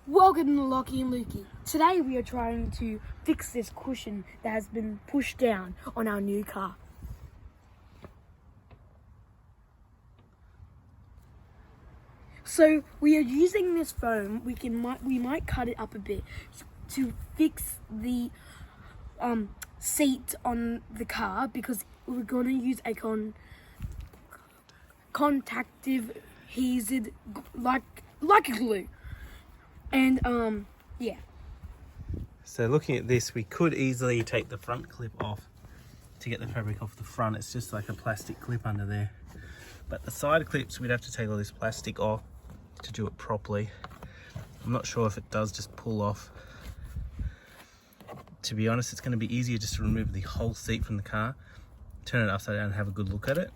Welcome to Lockie and Lukey. Today we are trying to fix this cushion that has been pushed down on our new car. So we are using this foam. We might cut it up a bit to fix the seat on the car because we're going to use a contactive adhesive like a glue. And yeah. So looking at this, we could easily take the front clip off to get the fabric off the front. It's just like a plastic clip under there. But the side clips, we'd have to take all this plastic off to do it properly. I'm not sure if it does just pull off. To be honest, it's going to be easier just to remove the whole seat from the car, turn it upside down and have a good look at it,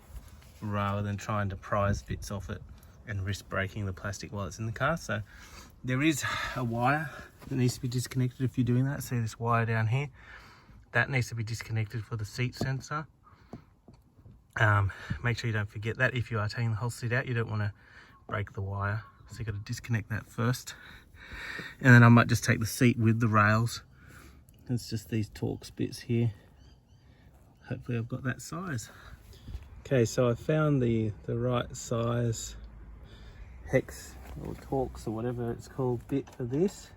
rather than trying to prise bits off it and risk breaking the plastic while it's in the car. So there is a wire that needs to be disconnected if you're doing that. See this wire down here? That needs to be disconnected for the seat sensor. Make sure you don't forget that. If you are taking the whole seat out, you don't want to break the wire. So you've got to disconnect that first. And then I might just take the seat with the rails. It's just these Torx bits here. Hopefully I've got that size. Okay, so I found the right size hex or Torx or whatever it's called bit for this.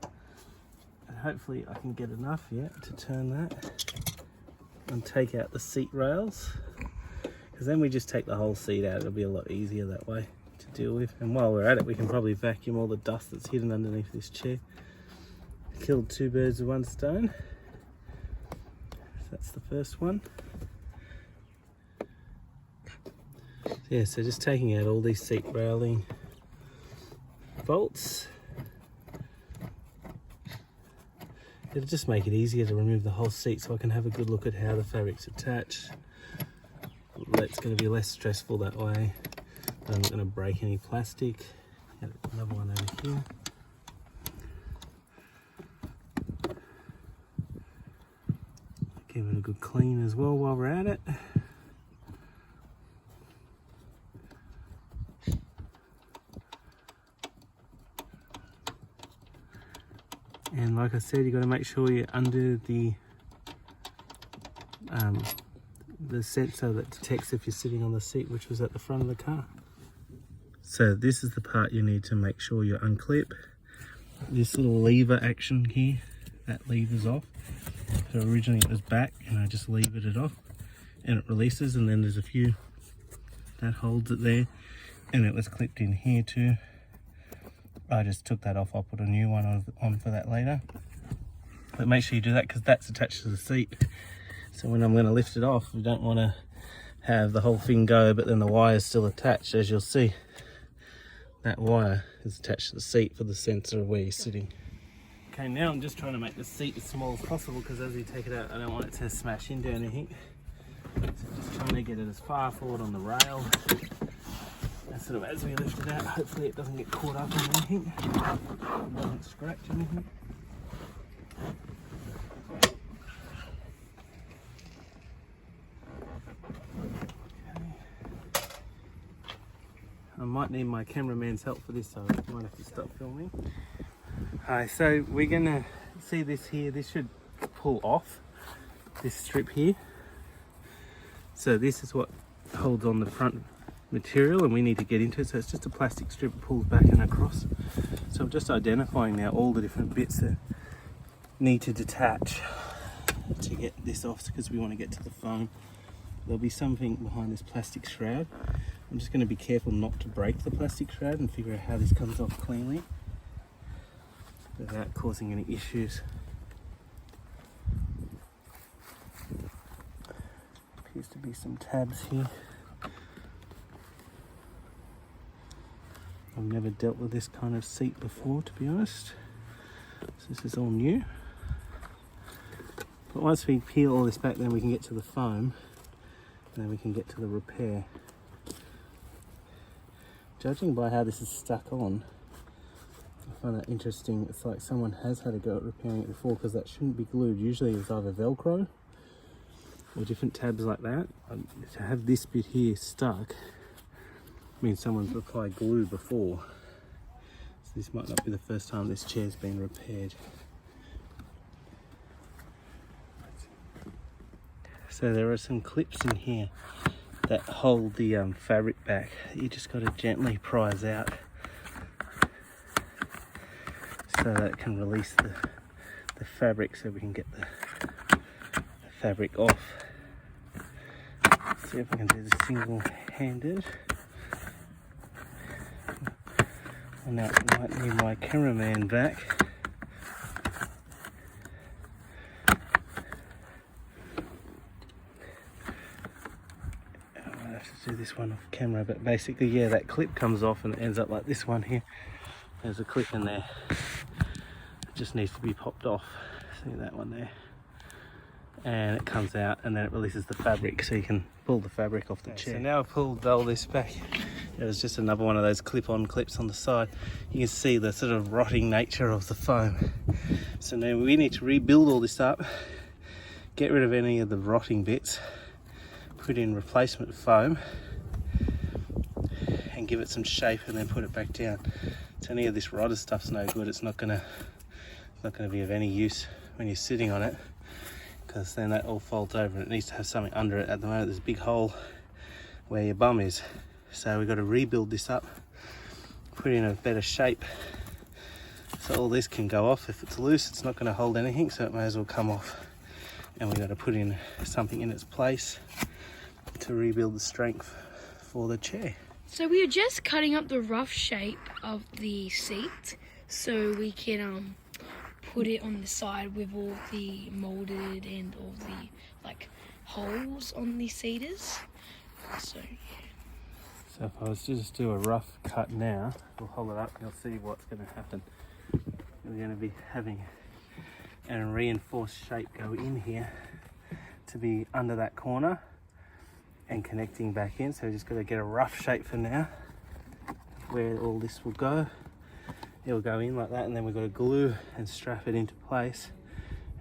And hopefully I can get enough yet to turn that and take out the seat rails. Because then we just take the whole seat out. It'll be a lot easier that way to deal with. And while we're at it, we can probably vacuum all the dust that's hidden underneath this chair. Killed two birds with one stone. That's the first one. Yeah, so just taking out all these seat railing bolts. It'll just make it easier to remove the whole seat so I can have a good look at how the fabric's attached. It's going to be less stressful that way. I'm not going to break any plastic. Got another one over here. Give it a good clean as well while we're at it. And like I said, you've got to make sure you're under the sensor that detects if you're sitting on the seat, which was at the front of the car. So this is the part you need to make sure you unclip. This little lever action here, that lever's off. So originally it was back and I just levered it off and it releases, and then there's a few that holds it there, and it was clipped in here too. I just took that off. I'll put a new one on for that later. But make sure you do that because that's attached to the seat. So when I'm going to lift it off, we don't want to have the whole thing go, but then the wire is still attached. As you'll see, that wire is attached to the seat for the sensor of where you're sitting. Okay, now I'm just trying to make the seat as small as possible because as we take it out, I don't want it to smash into anything. So just trying to get it as far forward on the rail. And sort of as we lift it out, hopefully it doesn't get caught up in anything. It doesn't scratch anything. I might need my cameraman's help for this, so I might have to stop filming. Alright, so we're gonna see this here. This should pull off, this strip here. So this is what holds on the front material, and we need to get into it. So it's just a plastic strip that pulls back and across. So I'm just identifying now all the different bits that need to detach to get this off, because we want to get to the foam. There'll be something behind this plastic shroud. I'm just going to be careful not to break the plastic shroud and figure out how this comes off cleanly without causing any issues. Appears to be some tabs here. I've never dealt with this kind of seat before, to be honest. So this is all new. But once we peel all this back, then we can get to the foam, and then we can get to the repair. Judging by how this is stuck on, I find that interesting. It's like someone has had a go at repairing it before, because that shouldn't be glued. Usually it's either Velcro or different tabs like that. To have this bit here stuck means someone's applied glue before. So this might not be the first time this chair's been repaired. So there are some clips in here that hold the fabric back. You just got to gently prise out so that it can release the fabric, so we can get the fabric off. Let's see if I can do this single-handed. And now I might need my cameraman back. I have to do this one off camera, but basically, yeah, that clip comes off and it ends up like this one here. There's a clip in there. It just needs to be popped off. See that one there? And it comes out and then it releases the fabric, so you can pull the fabric off the chair. So now I've pulled all this back. It was just another one of those clip-on clips on the side. You can see the sort of rotting nature of the foam. So now we need to rebuild all this up, get rid of any of the rotting bits, put in replacement foam and give it some shape, and then put it back down. So any of this rotted stuff's no good. It's not gonna be of any use when you're sitting on it, because then that all folds over and it needs to have something under it. At the moment there's a big hole where your bum is. So we've got to rebuild this up, put in a better shape, so all this can go off. If it's loose, it's not going to hold anything, so it may as well come off. And we've got to put in something in its place to rebuild the strength for the chair. So we are just cutting up the rough shape of the seat so we can put it on the side with all the molded and all the like holes on the seaters. So So if I was to just do a rough cut now, we'll hold it up and you'll see what's going to happen. We're going to be having a reinforced shape go in here to be under that corner and connecting back in. So we're just going to get a rough shape for now where all this will go. It'll go in like that, and then we've got to glue and strap it into place,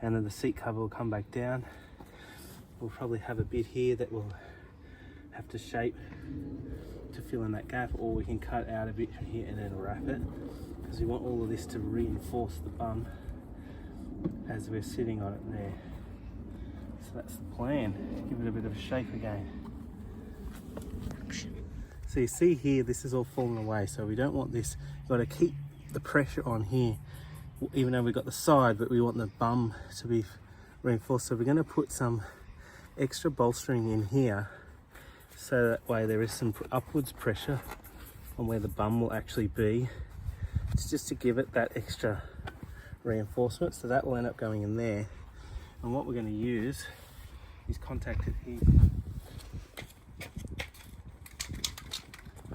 and then the seat cover will come back down. We'll probably have a bit here that we'll have to shape to fill in that gap, or we can cut out a bit from here and then wrap it, because we want all of this to reinforce the bum as we're sitting on it there. So that's the plan. Give it a bit of a shape again. So you see here, this is all falling away, so we don't want this. We've got to keep the pressure on here, even though we've got the side, but we want the bum to be reinforced. So we're going to put some extra bolstering in here, so that way there is some upwards pressure on where the bum will actually be. It's just to give it that extra reinforcement, so that will end up going in there. And what we're going to use is contact adhesive,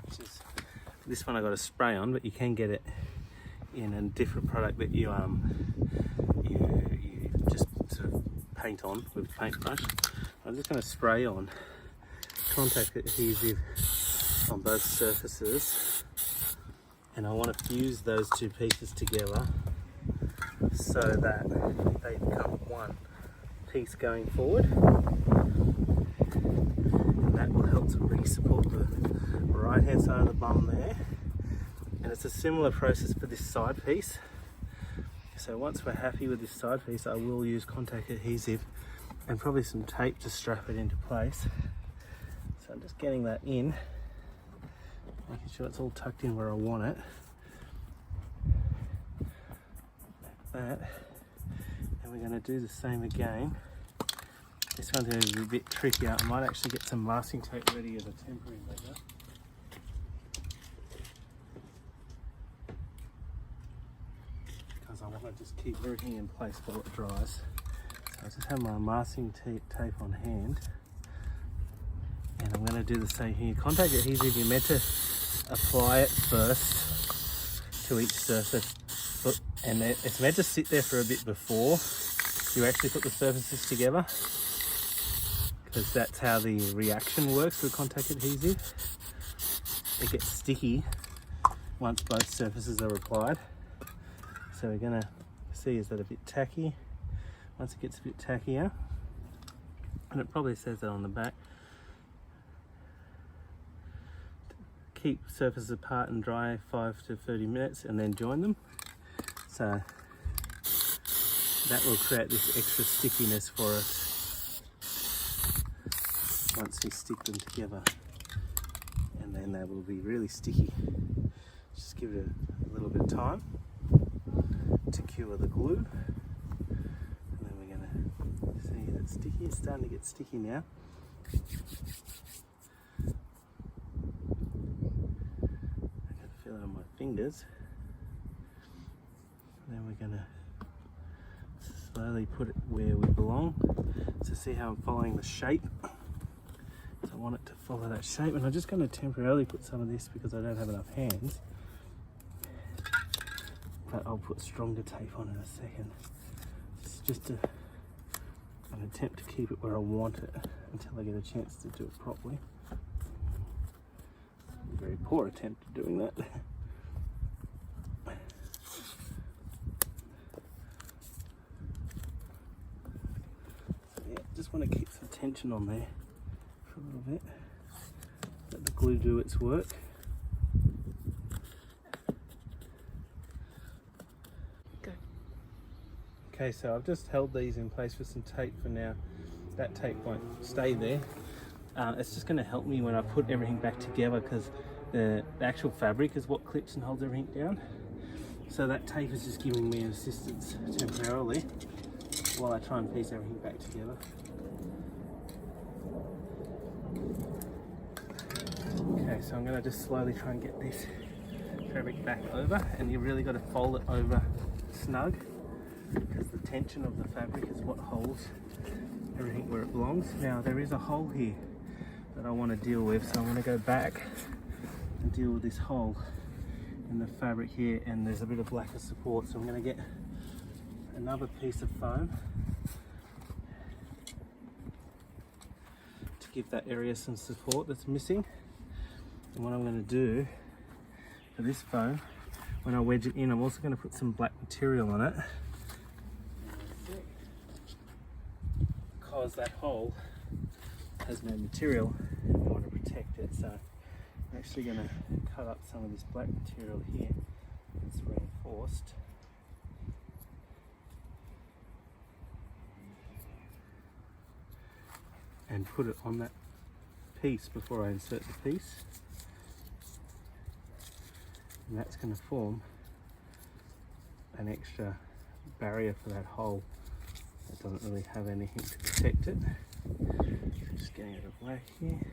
which is this one I got a spray on, but you can get it in a different product that you just sort of paint on with a paintbrush. I'm just going to spray on contact adhesive on both surfaces, and I want to fuse those two pieces together so that they become one piece going forward, and that will help to re-support the right hand side of the bum there. And it's a similar process for this side piece. So once we're happy with this side piece, I will use contact adhesive and probably some tape to strap it into place. So I'm just getting that in, making sure it's all tucked in where I want it. Like that. And we're going to do the same again. This one's going to be a bit trickier. I might actually get some masking tape ready as a temporary measure. Because I want to just keep everything in place while it dries. So I just have my masking tape on hand. And I'm going to do the same here. Contact adhesive, you're meant to apply it first to each surface, and it's meant to sit there for a bit before you actually put the surfaces together, because that's how the reaction works with contact adhesive. It gets sticky once both surfaces are applied. So we're going to see, is that a bit tacky? Once it gets a bit tackier, and it probably says that on the back, keep surfaces apart and dry 5 to 30 minutes and then join them. So that will create this extra stickiness for us once we stick them together, and then they will be really sticky. Just give it a little bit of time to cure the glue, and then we're going to see that sticky. It's starting to get sticky now. I can feel it on my fingers. And then we're going to slowly put it where we belong. So see how I'm following the shape. So I want it to follow that shape, and I'm just going to temporarily put some of this because I don't have enough hands. But I'll put stronger tape on in a second. It's just an attempt to keep it where I want it until I get a chance to do it properly. A very poor attempt at doing that. Just want to keep some tension on there for a little bit. Let the glue do its work. Go. Okay, so I've just held these in place with some tape for now. That tape won't stay there. It's just going to help me when I put everything back together, because the actual fabric is what clips and holds everything down. So that tape is just giving me assistance temporarily while I try and piece everything back together. Okay, so I'm going to just slowly try and get this fabric back over, and you've really got to fold it over snug, because the tension of the fabric is what holds everything where it belongs. Now there is a hole here that I want to deal with, so I'm going to go back and deal with this hole in the fabric here, and there's a bit of lack of support, so I'm going to get another piece of foam to give that area some support that's missing. And what I'm going to do for this foam, when I wedge it in, I'm also going to put some black material on it, because that hole has no material and we want to protect it. So I'm actually going to cut up some of this black material here. It's reinforced. And put it on that piece before I insert the piece. And that's going to form an extra barrier for that hole that doesn't really have anything to protect it. So just getting it away here. Get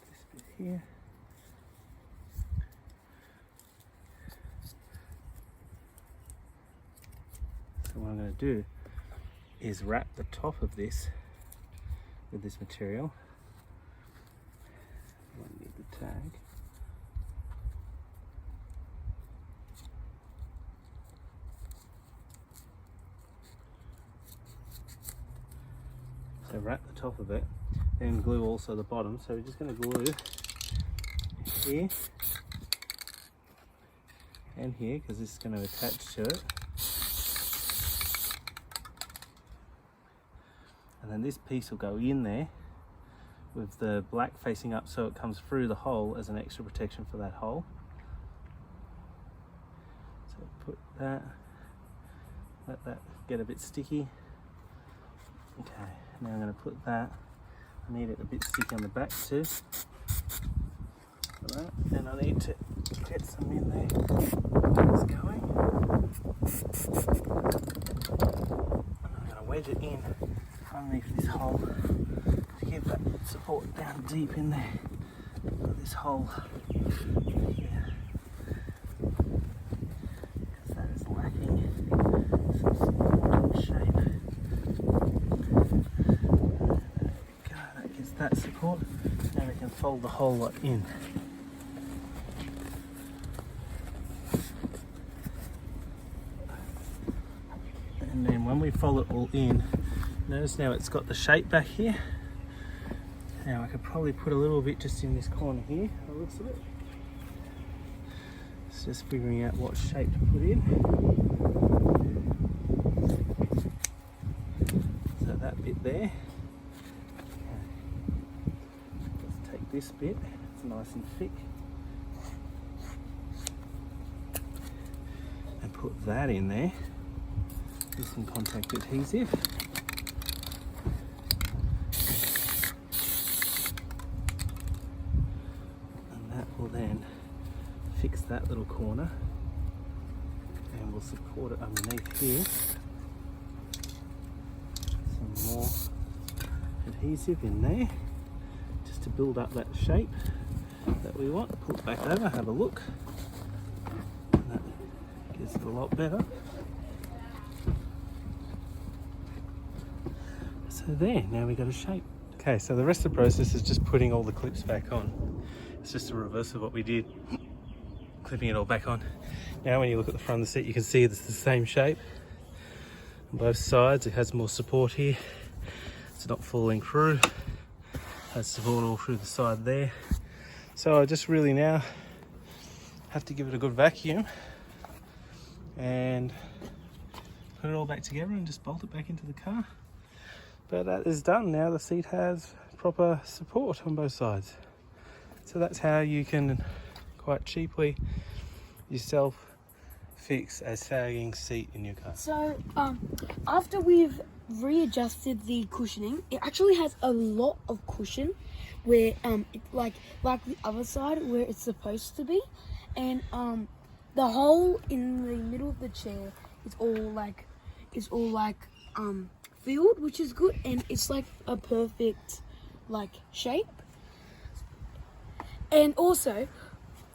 this bit here. So what I'm going to do is wrap the top of this with this material. I won't need the tag. So wrap the top of it, then glue also the bottom. So we're just going to glue here and here, because this is going to attach to it. And then this piece will go in there with the black facing up, so it comes through the hole as an extra protection for that hole. So put that, let that get a bit sticky. Okay, now I'm going to put that, I need it a bit sticky on the back too. Like that. Then I need to get some in there. It's going. I'm going to wedge it in underneath this hole to give that support down deep in there. Got this hole here, because that is lacking some support and shape. There we go, that gives that support. Now we can fold the whole lot in. And then when we fold it all in, notice now it's got the shape back here. Now I could probably put a little bit just in this corner here, by the looks of it. It's just figuring out what shape to put in. So that bit there. this bit, it's nice and thick. And put that in there with some contact adhesive. And that will then fix that little corner. And we'll support it underneath here. Some more adhesive in there just to build up that shape that we want. Pull it back over, have a look. And that gives it a lot better. So there, now we got a shape. Okay, so the rest of the process is just putting all the clips back on. It's just a reverse of what we did, clipping it all back on. Now when you look at the front of the seat, you can see it's the same shape on both sides. It has more support here. It's not falling through. Has support all through the side there. So I just really now have to give it a good vacuum and put it all back together and just bolt it back into the car. But that is done now. The seat has proper support on both sides. So that's how you can quite cheaply yourself fix a sagging seat in your car. So after we've readjusted the cushioning, it actually has a lot of cushion where like the other side where it's supposed to be, and the hole in the middle of the chair is all filled, which is good, and it's like a perfect like shape. And also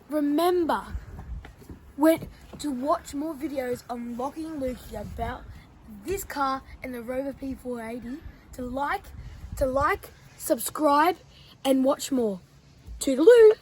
remember to watch more videos on Lockie and Lukey about this car and the Rover P480, to like, subscribe, and watch more. Toodaloo!